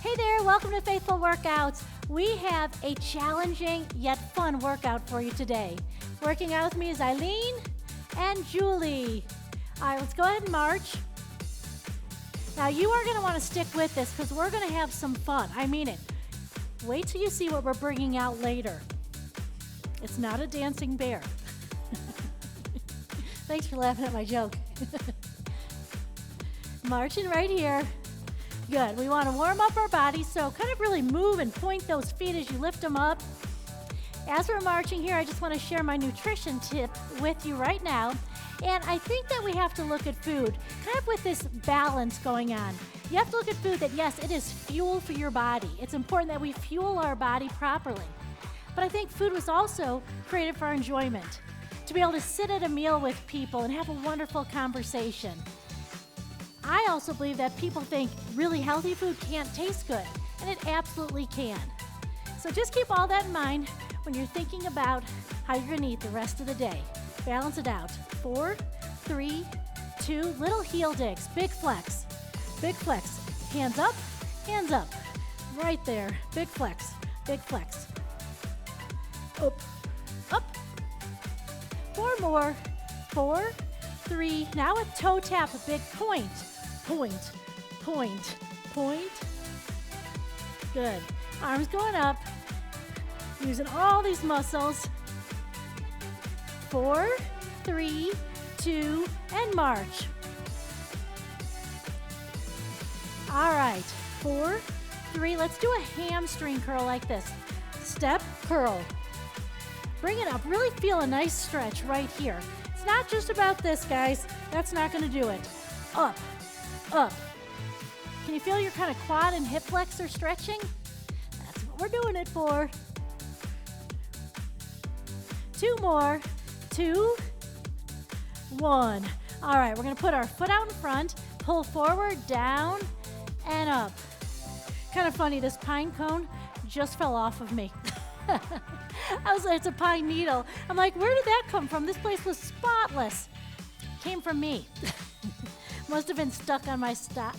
Hey there, welcome to Faithful Workouts. We have a challenging yet fun workout for you today. Working out with me is Eileen and Julie. All right, let's go ahead and march. Now you are going to want to stick with this because we're going to have some fun. I mean it. Wait till you see what we're bringing out later. It's not a dancing bear. Thanks for laughing at my joke. Marching right here. Good. We want to warm up our body, so kind of really move and point those feet as you lift them up. As we're marching here, I just want to share my nutrition tip with you right now. And I think that we have to look at food kind of with this balance going on. You have to look at food that, yes, it is fuel for your body. It's important that we fuel our body properly. But I think food was also created for our enjoyment, to be able to sit at a meal with people and have a wonderful conversation. I also believe that people think really healthy food can't taste good, and it absolutely can. So just keep all that in mind when you're thinking about how you're going to eat the rest of the day. Balance it out. 4, 3, 2, little heel digs, big flex. Big flex. Hands up, hands up. Right there. Big flex, big flex. Up, up. 4 more. 4, 3. Now a toe tap, a big point. Point, point, point. Good. Arms going up. Using all these muscles. 4, 3, 2, and march. All right. 4, 3. Let's do a hamstring curl like this. Step, curl. Bring it up. Really feel a nice stretch right here. It's not just about this, guys. That's not going to do it. Up, up. Can you feel your kind of quad and hip flexor stretching? That's what we're doing it for. 2 more. 2, 1. All right, we're going to put our foot out in front, pull forward, down, and up. Kind of funny, this pine cone just fell off of me. I was like, it's a pine needle. I'm like, where did that come from? This place was spotless. Came from me. Must have been stuck on my sock.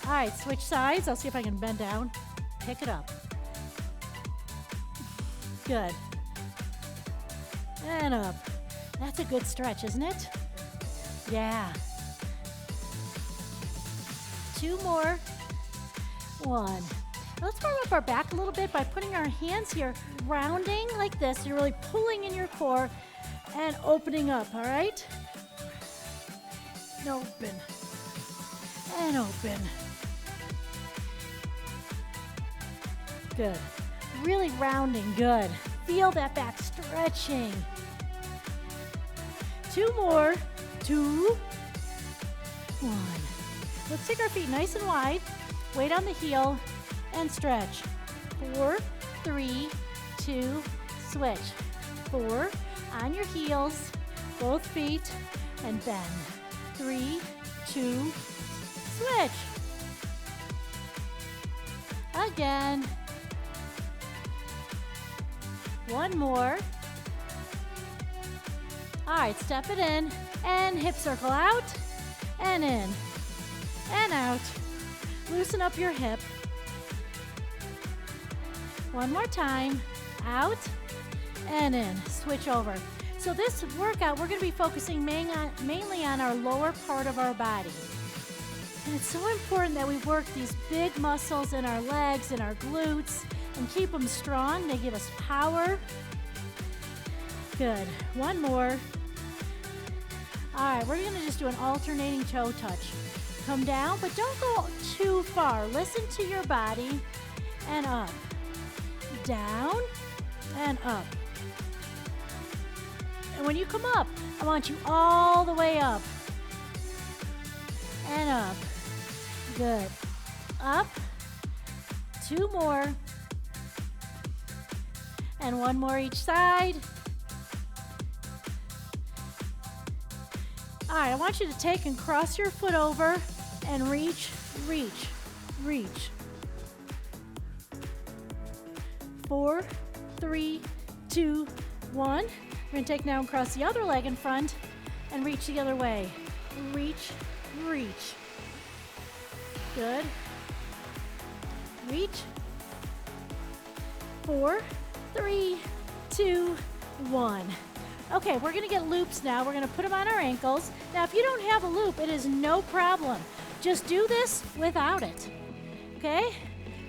All right, switch sides. I'll see if I can bend down. Pick it up. Good. And up. That's a good stretch, isn't it? Yeah. 2 more. 1. Let's warm up our back a little bit by putting our hands here, rounding like this. You're really pulling in your core and opening up, all right? And open. And open. Good. Really rounding, good. Feel that back stretching. 2 more. 2, 1. Let's take our feet nice and wide. Weight on the heel and stretch. 4, 3, 2, switch. 4, on your heels, both feet, and bend. 3, 2, switch. Again. 1 more. All right, step it in and hip circle out and in and out. Loosen up your hip. 1 more time. Out and in. Switch over. So this workout, we're going to be focusing mainly on our lower part of our body. And it's so important that we work these big muscles in our legs and our glutes and keep them strong. They give us power. Good. 1 more. All right, we're going to just do an alternating toe touch. Come down, but don't go too far. Listen to your body and up. Down and up. And when you come up, I want you all the way up and up. Good. Up. 2 more. And 1 more each side. All right, I want you to take and cross your foot over and reach, reach, reach. 4, 3, 2, 1. We're going to take now and cross the other leg in front and reach the other way. Reach, reach. Good. reach. 4, 3, 2, 1. Okay, we're gonna get loops now. We're gonna put them on our ankles. Now, if you don't have a loop, it is no problem. Just do this without it, okay?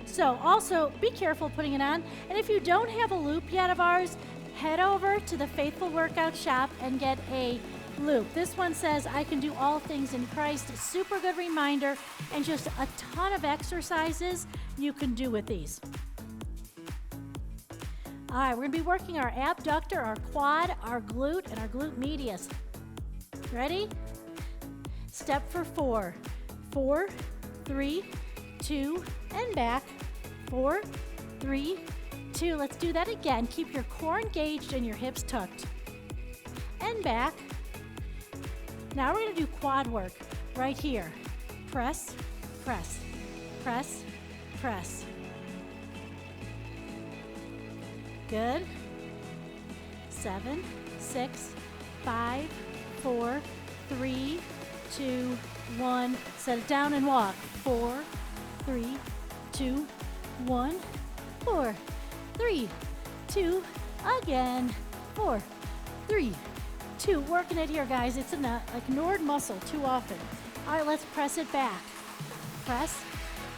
So also, be careful putting it on. And if you don't have a loop yet of ours, head over to the Faithful Workout shop and get a loop. This one says, I can do all things in Christ. Super good reminder, and just a ton of exercises you can do with these. All right, we're gonna be working our abductor, our quad, our glute, and our glute medius. Ready? Step for 4. 4, 3, 2, and back. 4, 3, 2. Let's do that again. Keep your core engaged and your hips tucked. And back. Now we're gonna do quad work right here. Press, press, press, press. Good. 7, 6, 5, 4, 3, 2, 1. Set it down and walk. 4, 3, 2, 1. 4, 3, 2. Again. 4, 3, 2. Working it here, guys. It's an ignored muscle too often. All right, let's press it back. Press,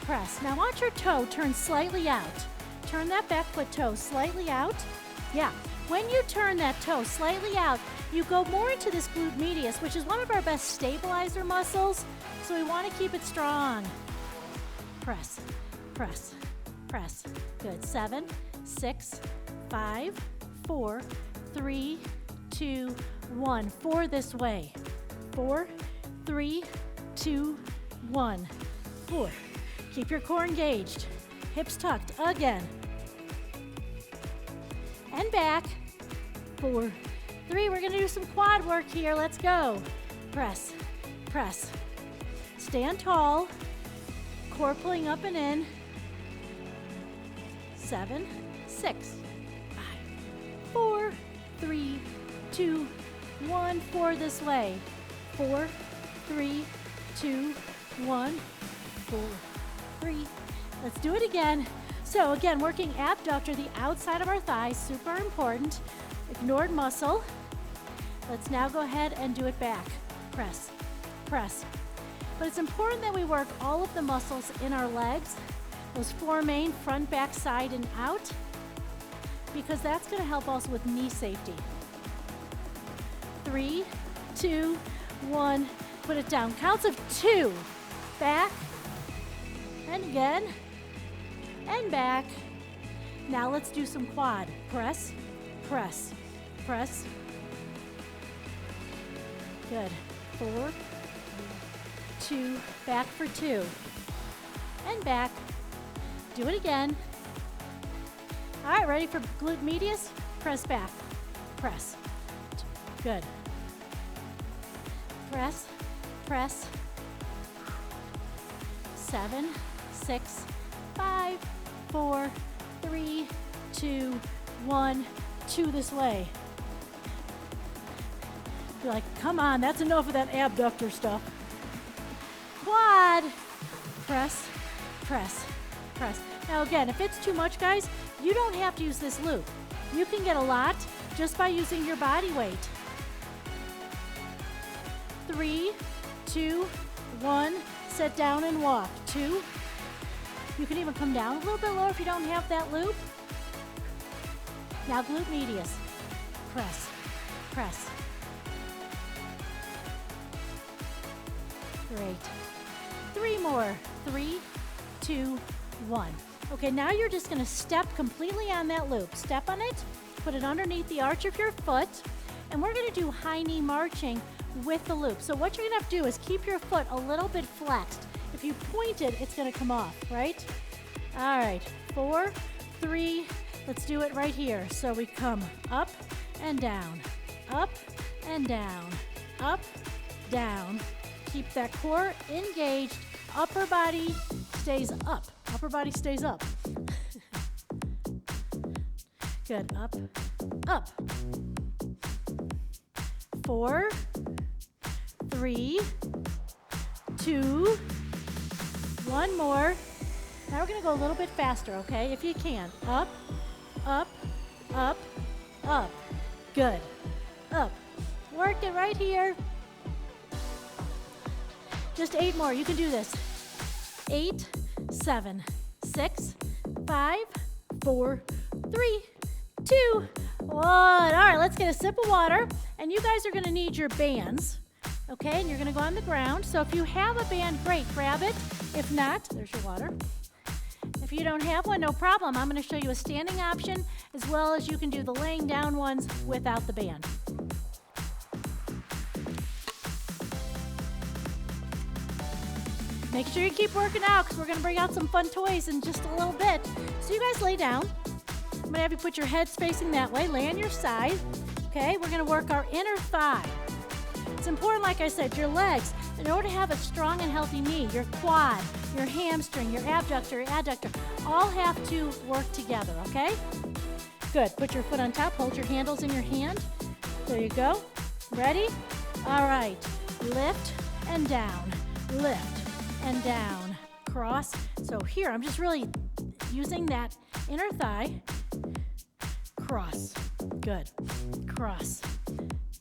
press. Now watch your toe turn slightly out. Turn that back foot toe slightly out. Yeah, when you turn that toe slightly out, you go more into this glute medius, which is one of our best stabilizer muscles, so we want to keep it strong. Press, press, press. Good. 7, 6, 5, 4, 3, 2, 1. 4 this way. 4, 3, 2, 1. 4. Keep your core engaged. Hips tucked. Again. And back. 4, 3. We're going to do some quad work here. Let's go. Press, press. Stand tall. Core pulling up and in. 7, 6, 5, 4, 3, 2, 1. 4 this way. 4, 3, 2, 1. 4, 3. Let's do it again. So again, working abductor, the outside of our thighs, super important. Ignored muscle. Let's now go ahead and do it back. Press, press. But it's important that we work all of the muscles in our legs, those 4 main, front, back, side, and out, because that's gonna help us with knee safety. 3, 2, 1, put it down. Counts of 2. Back, and again, and back. Now let's do some quad. Press, press, press. Good. 4, 2, back for 2. And back. Do it again. All right, ready for glute medius? Press back. Press. Good. Press, press. 7, 6, 5, 4, 3, 2, 1. 2 this way. You're like, come on, that's enough of that abductor stuff. Quad. Press, press, press. Now again, if it's too much, guys, you don't have to use this loop. You can get a lot just by using your body weight. 3, 2, 1. Sit down and walk. 2. You can even come down a little bit lower if you don't have that loop. Now glute medius. Press, press. Great. 3 more. 3, 2, 1. Okay, now you're just gonna step completely on that loop. Step on it, put it underneath the arch of your foot, and we're gonna do high knee marching with the loop. So what you're gonna have to do is keep your foot a little bit flexed. If you point it, it's gonna come off, right? All right, 4, 3, let's do it right here. So we come up and down, up and down, up, down. Keep that core engaged. Upper body stays up. Upper body stays up. Good, up, up. 4, 3, 2, 1 more. Now we're gonna go a little bit faster, okay? If you can. Up, up, up, up. Good. Up. Work it right here. Just 8 more. You can do this. 8, 7, 6, 5, 4, 3, 2, 1. All right, let's get a sip of water. And you guys are gonna need your bands, okay? And you're gonna go on the ground. So if you have a band, great, grab it. If not, there's your water. If you don't have one, no problem. I'm gonna show you a standing option as well as you can do the laying down ones without the band. Make sure you keep working out because we're gonna bring out some fun toys in just a little bit. So you guys lay down. I'm gonna have you put your heads facing that way, lay on your side. Okay, we're gonna work our inner thigh. It's important, like I said, your legs. In order to have a strong and healthy knee, your quad, your hamstring, your abductor, your adductor, all have to work together, okay? Good, put your foot on top, hold your handles in your hand. There you go. Ready? All right, lift and down, lift and down, cross. So here, I'm just really using that inner thigh. Cross, good, cross.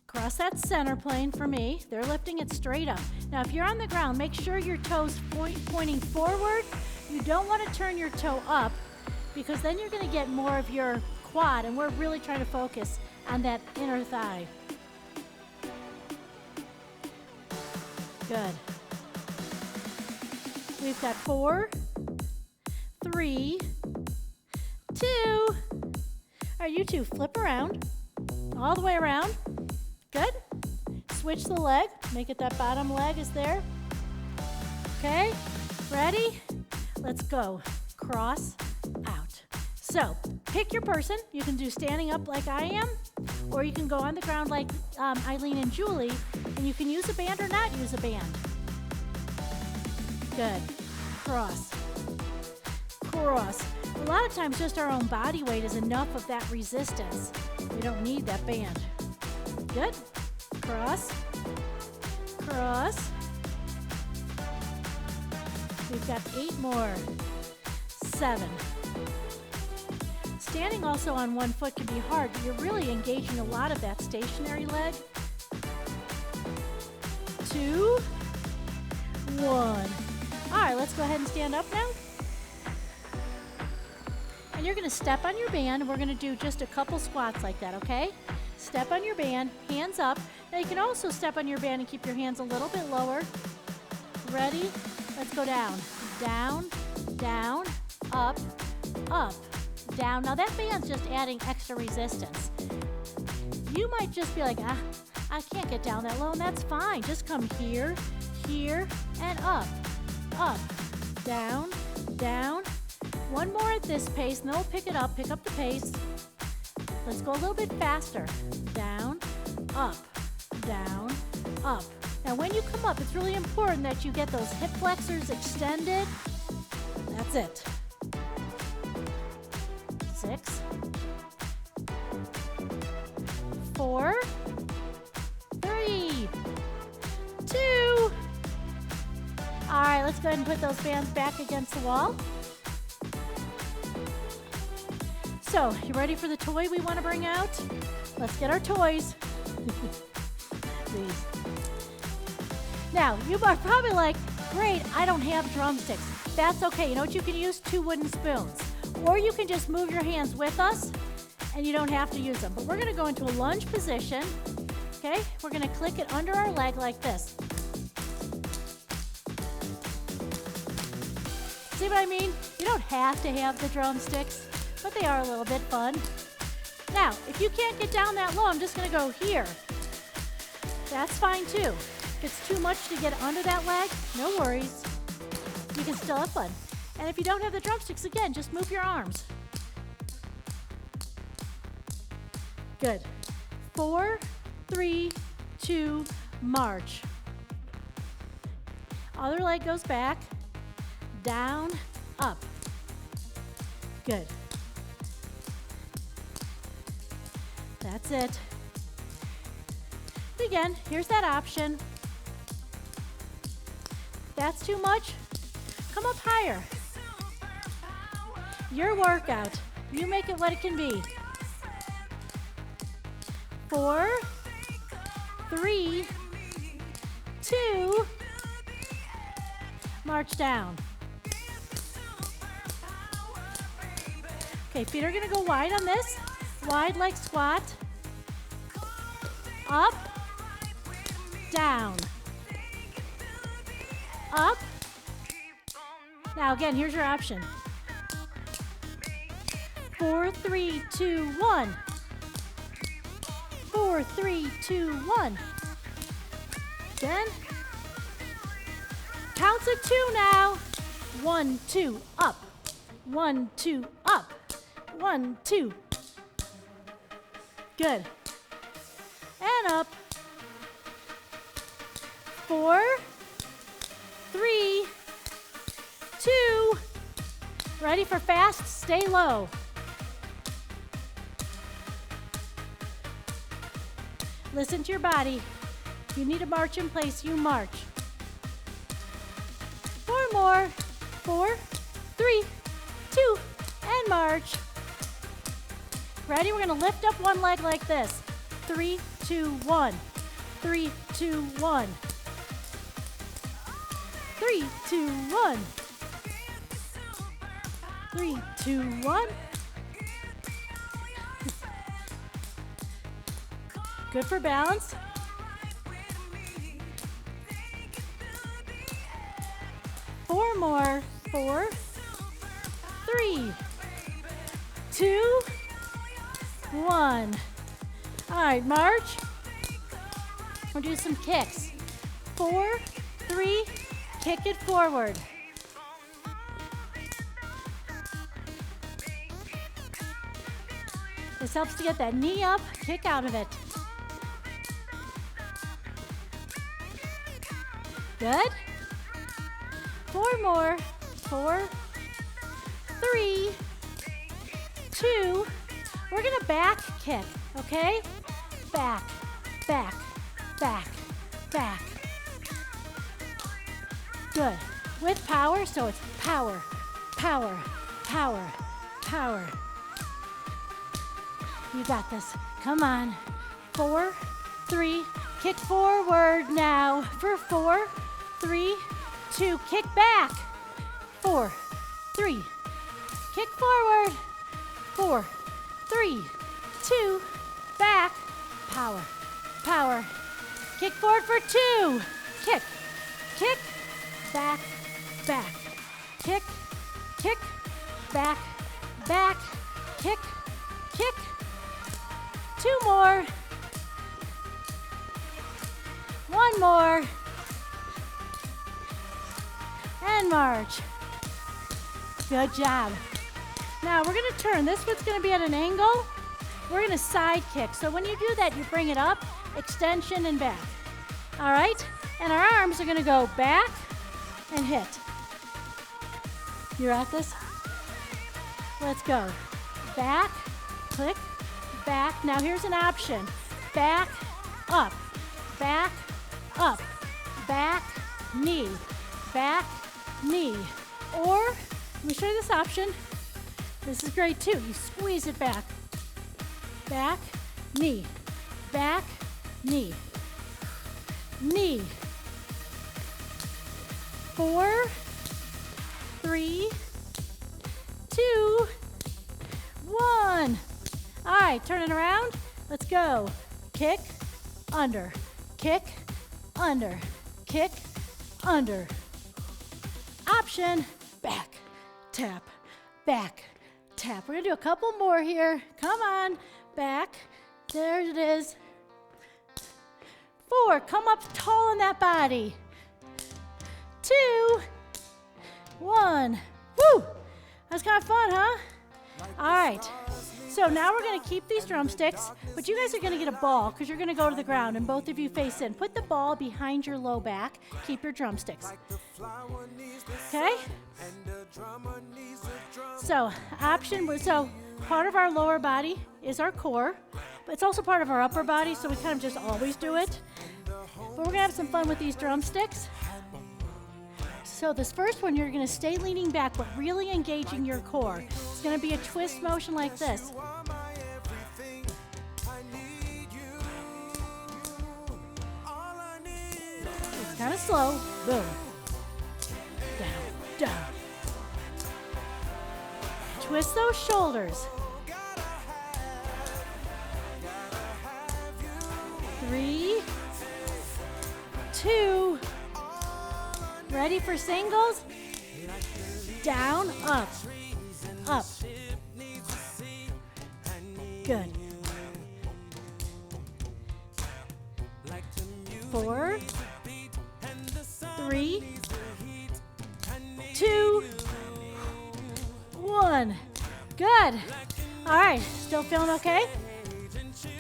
Cross that center plane for me. They're lifting it straight up. Now, if you're on the ground, make sure your toes pointing forward. You don't want to turn your toe up because then you're going to get more of your quad, and we're really trying to focus on that inner thigh. Good. We've got 4, 3, 2. All right, you two flip around, all the way around. Good. Switch the leg. Make it that bottom leg is there. Okay. Ready? Let's go. Cross out. So pick your person. You can do standing up like I am, or you can go on the ground like Eileen and Julie, and you can use a band or not use a band. Good. Cross. Cross. A lot of times just our own body weight is enough of that resistance. We don't need that band. Good. Cross. Cross. We've got 8 more. 7. Standing also on one foot can be hard, but you're really engaging a lot of that stationary leg. 2, 1. All right, let's go ahead and stand up now. And you're gonna step on your band, and we're gonna do just a couple squats like that, okay? Step on your band, hands up. Now you can also step on your band and keep your hands a little bit lower. Ready? Let's go down. Down, down, up, up, down. Now that band's just adding extra resistance. You might just be like, I can't get down that low, and that's fine. Just come here, here, and up, down, down. One more at this pace, and then we'll pick it up, pick up the pace. Let's go a little bit faster. Down, up, down, up. Now when you come up, it's really important that you get those hip flexors extended. That's it. 6, 4, 3, 2. All right, let's go ahead and put those bands back against the wall. So, you ready for the toy we want to bring out? Let's get our toys. Please. Now, you are probably like, great, I don't have drumsticks. That's okay. You know what you can use? 2 wooden spoons. Or you can just move your hands with us, and you don't have to use them. But we're going to go into a lunge position. Okay? We're going to click it under our leg like this. See what I mean? You don't have to have the drumsticks, but they are a little bit fun. Now, if you can't get down that low, I'm just going to go here. That's fine too. If it's too much to get under that leg, no worries. You can still have fun. And if you don't have the drumsticks, again, just move your arms. Good. 4, 3, 2, march. Other leg goes back, down, up. Good. That's it. Again, here's that option. If that's too much, come up higher. Your workout. You make it what it can be. 4, 3, 2, march down. Okay, feet are gonna go wide on this. Wide like squat. Up, down. Up. Now again, here's your option. 4, 3, 2, 1. 4, 3, 2, 1. Again. Counts of 2 now. 1, 2, up. 1, 2, up. 1, 2. Good. And up. 4, 3, 2. Ready for fast? Stay low. Listen to your body. If you need to march in place, you march. 4 more. 4, 3, 2, and march. Ready? We're going to lift up one leg like this. 3, 2, 1. 3, 2, 1. 3, 2, 1. 3, 2, 1. Good for balance. Four more. 4, 3, 2, 1. All right, march. We'll do some kicks. 4, 3, kick it forward. This helps to get that knee up, kick out of it. Good. 4 more. 4, 3, 2. We're gonna back kick, okay? Back, back, back, back. Good. With power, so it's power, power, power, power. You got this. Come on. 4, 3, kick forward now. For 4, 3, 2, kick back. 4, 3, kick forward. 4, 3, 2, back. Power, power. Kick forward for 2. Kick, kick, back, back. Kick, kick, back, back. Kick, kick. 2 more. 1 more. And march. Good job. Now we're gonna turn. This one's gonna be at an angle. We're gonna side kick. So when you do that, you bring it up, extension and back. All right? And our arms are gonna go back and hit. You're at this? Let's go. Back, click, back. Now here's an option. Back, up, back, up, back, knee, back, knee. Or, let me show you this option. This is great too. You squeeze it back. Back, knee, back, knee, knee. 4, 3, 2, 1. All right, turn it around. Let's go. Kick, under, kick, under, kick, under. Option, back, tap, back, tap. We're gonna do a couple more here. Come on, back. There it is. 4, come up tall in that body. 2, 1. Woo! That's kind of fun, huh? All right. So now we're going to keep these drumsticks, but you guys are going to get a ball because you're going to go to the ground and both of you face in. Put the ball behind your low back. Keep your drumsticks. Okay? So part of our lower body is our core, but it's also part of our upper body, so we kind of just always do it. But we're going to have some fun with these drumsticks. So this first one, you're going to stay leaning back, but really engaging your core. It's going to be a twist motion like this. It's kind of slow. Boom. Down, down. Twist those shoulders. 3, 2, ready for singles? Down, up, up. Good. 4, 3, 2, 1. Good. All right, still feeling okay?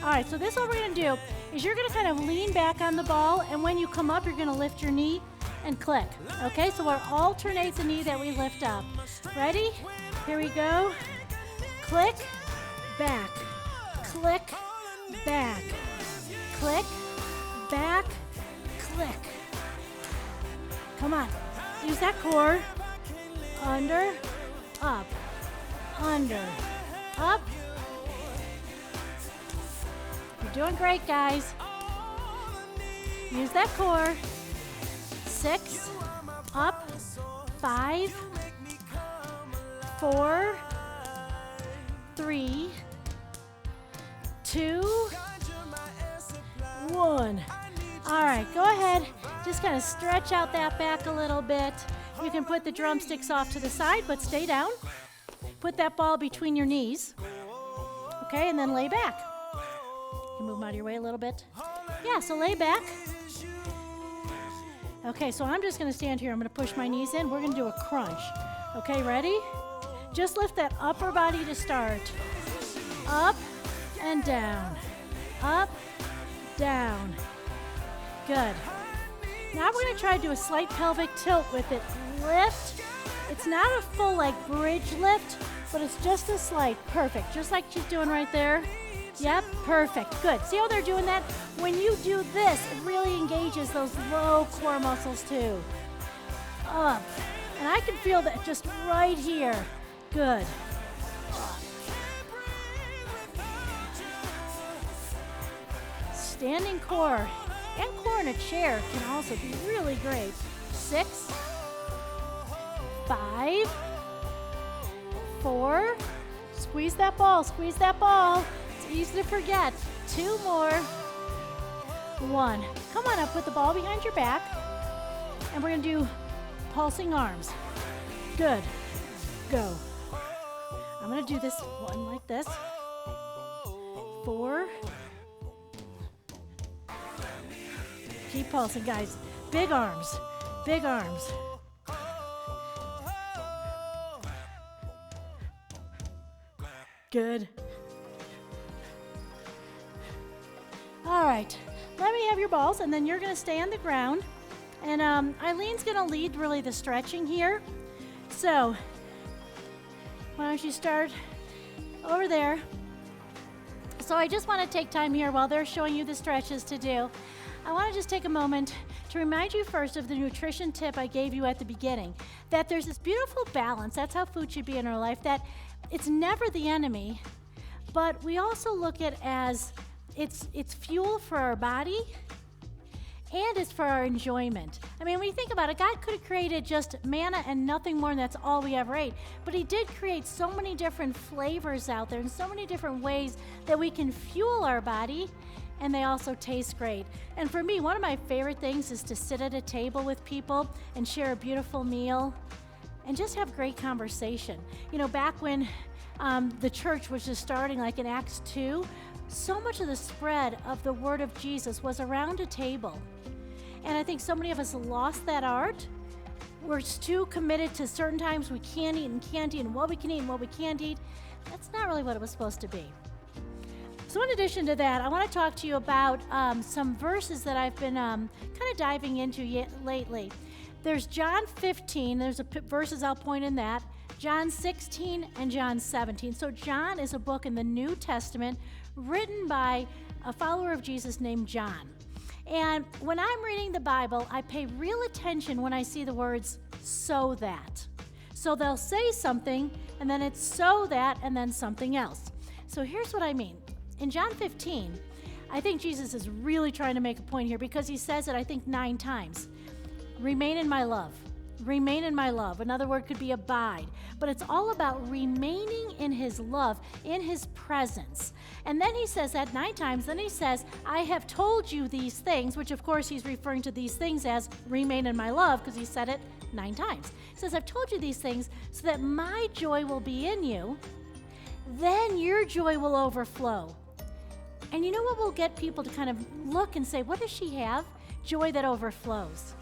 All right, so this what we're gonna do is you're gonna kind of lean back on the ball, and when you come up, you're gonna lift your knee and click. Okay, so we'll alternate the knee that we lift up. Ready? Here we go. Click, back, click, back, click, back, click. Come on, use that core. Under, up, under, up. You're doing great, guys. Use that core. 6, up, 5, 4, 3, 2, 1. All right, go ahead. Just kind of stretch out that back a little bit. You can put the drumsticks off to the side, but stay down. Put that ball between your knees. Okay, and then lay back. You move them out of your way a little bit. Yeah, so lay back. Okay, so I'm just going to stand here. I'm going to push my knees in. We're going to do a crunch. Okay, ready? Just lift that upper body to start. Up and down. Up, down. Good. Now we're going to try to do a slight pelvic tilt with it. Lift. It's not a full like bridge lift, but it's just a slight. Perfect. Just like she's doing right there. Yep, perfect. Good. See how they're doing that? When you do this, it really engages those low core muscles too. Up. And I can feel that just right here. Good. Standing core and core in a chair can also be really great. 6, 5, 4, squeeze that ball, squeeze that ball. It's easy to forget. 2 more. 1. Come on up with the ball behind your back. And we're going to do pulsing arms. Good. Go. I'm going to do this one like this. 4. Keep pulsing, guys. Big arms. Big arms. Good. All right. Let me have your balls, and then you're going to stay on the ground. And Eileen's going to lead really the stretching here. So why don't you start over there. So I just want to take time here while they're showing you the stretches to do. I want to just take a moment to remind you first of the nutrition tip I gave you at the beginning, that there's this beautiful balance. That's how food should be in our life, that it's never the enemy, but we also look at it as it's fuel for our body and it's for our enjoyment. I mean, when you think about it, God could have created just manna and nothing more, and that's all we ever ate. But he did create so many different flavors out there and so many different ways that we can fuel our body, and they also taste great. And for me, one of my favorite things is to sit at a table with people and share a beautiful meal and just have great conversation. You know, back when the church was just starting, like in Acts 2, so much of the spread of the word of Jesus was around a table. And I think so many of us lost that art. We're too committed to certain times we can't eat and what we can eat and what we can't eat. That's not really what it was supposed to be. So in addition to that, I want to talk to you about some verses that I've been kind of diving into lately. There's John 15. There's verses I'll point in that. John 16 and John 17. So John is a book in the New Testament written by a follower of Jesus named John. And when I'm reading the Bible, I pay real attention when I see the words, so that. So they'll say something, and then it's so that, and then something else. So here's what I mean. In John 15, I think Jesus is really trying to make a point here because he says it, I think, 9 times. Remain in my love. Remain in my love. Another word could be abide. But it's all about remaining in his love, in his presence. And then he says that 9 times. Then he says, I have told you these things, which of course he's referring to these things as remain in my love because he said it 9 times. He says, I've told you these things so that my joy will be in you. Then your joy will overflow. And you know what will get people to kind of look and say, what does she have? Joy that overflows.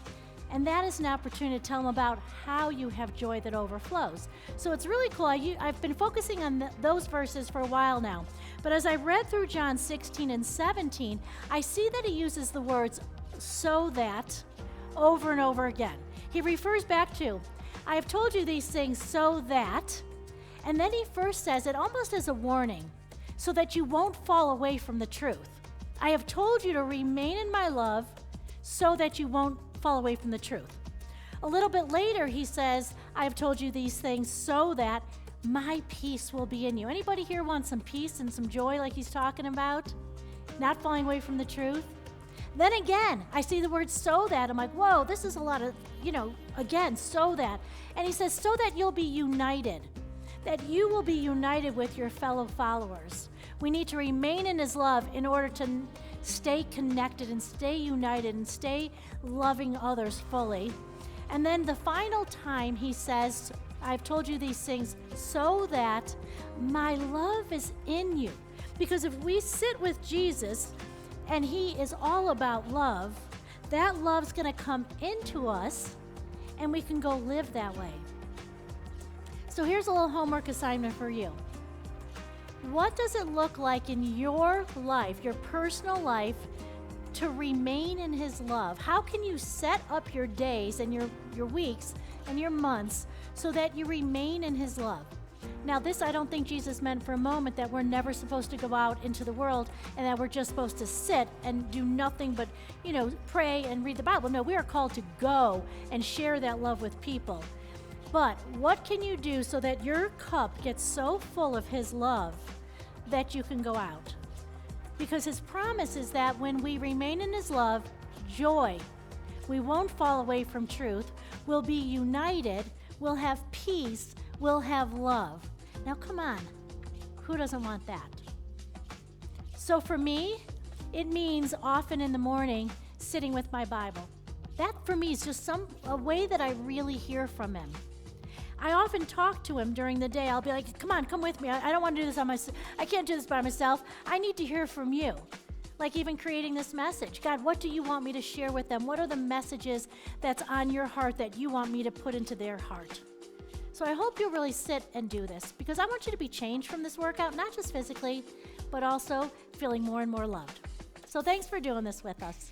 And that is an opportunity to tell them about how you have joy that overflows. So it's really cool. I've been focusing on those verses for a while now. But as I read through John 16 and 17, I see that he uses the words so that over and over again. He refers back to, I have told you these things so that, and then he first says it almost as a warning, so that you won't fall away from the truth. I have told you to remain in my love so that you won't fall away from the truth. A little bit later, he says, I have told you these things so that my peace will be in you. Anybody here want some peace and some joy like he's talking about? Not falling away from the truth? Then again, I see the word so that. I'm like, whoa, this is a lot of, again, so that. And he says, so that you'll be united. That you will be united with your fellow followers. We need to remain in his love in order to stay connected and stay united and stay loving others fully. And then the final time he says, I've told you these things so that my love is in you. Because if we sit with Jesus and he is all about love, that love's going to come into us and we can go live that way. So here's a little homework assignment for you. What does it look like in your life, your personal life, to remain in his love? How can you set up your days and your weeks and your months so that you remain in his love? Now, this I don't think Jesus meant for a moment that we're never supposed to go out into the world and that we're just supposed to sit and do nothing but, pray and read the Bible. No, we are called to go and share that love with people. But what can you do so that your cup gets so full of his love that you can go out? Because his promise is that when we remain in his love, joy, we won't fall away from truth, we'll be united, we'll have peace, we'll have love. Now come on, who doesn't want that? So for me, it means often in the morning sitting with my Bible. That for me is just a way that I really hear from him. I often talk to him during the day. I'll be like, come on, come with me. I don't want to do this on myself. I can't do this by myself. I need to hear from you. Like even creating this message. God, what do you want me to share with them? What are the messages that's on your heart that you want me to put into their heart? So I hope you'll really sit and do this because I want you to be changed from this workout, not just physically, but also feeling more and more loved. So thanks for doing this with us.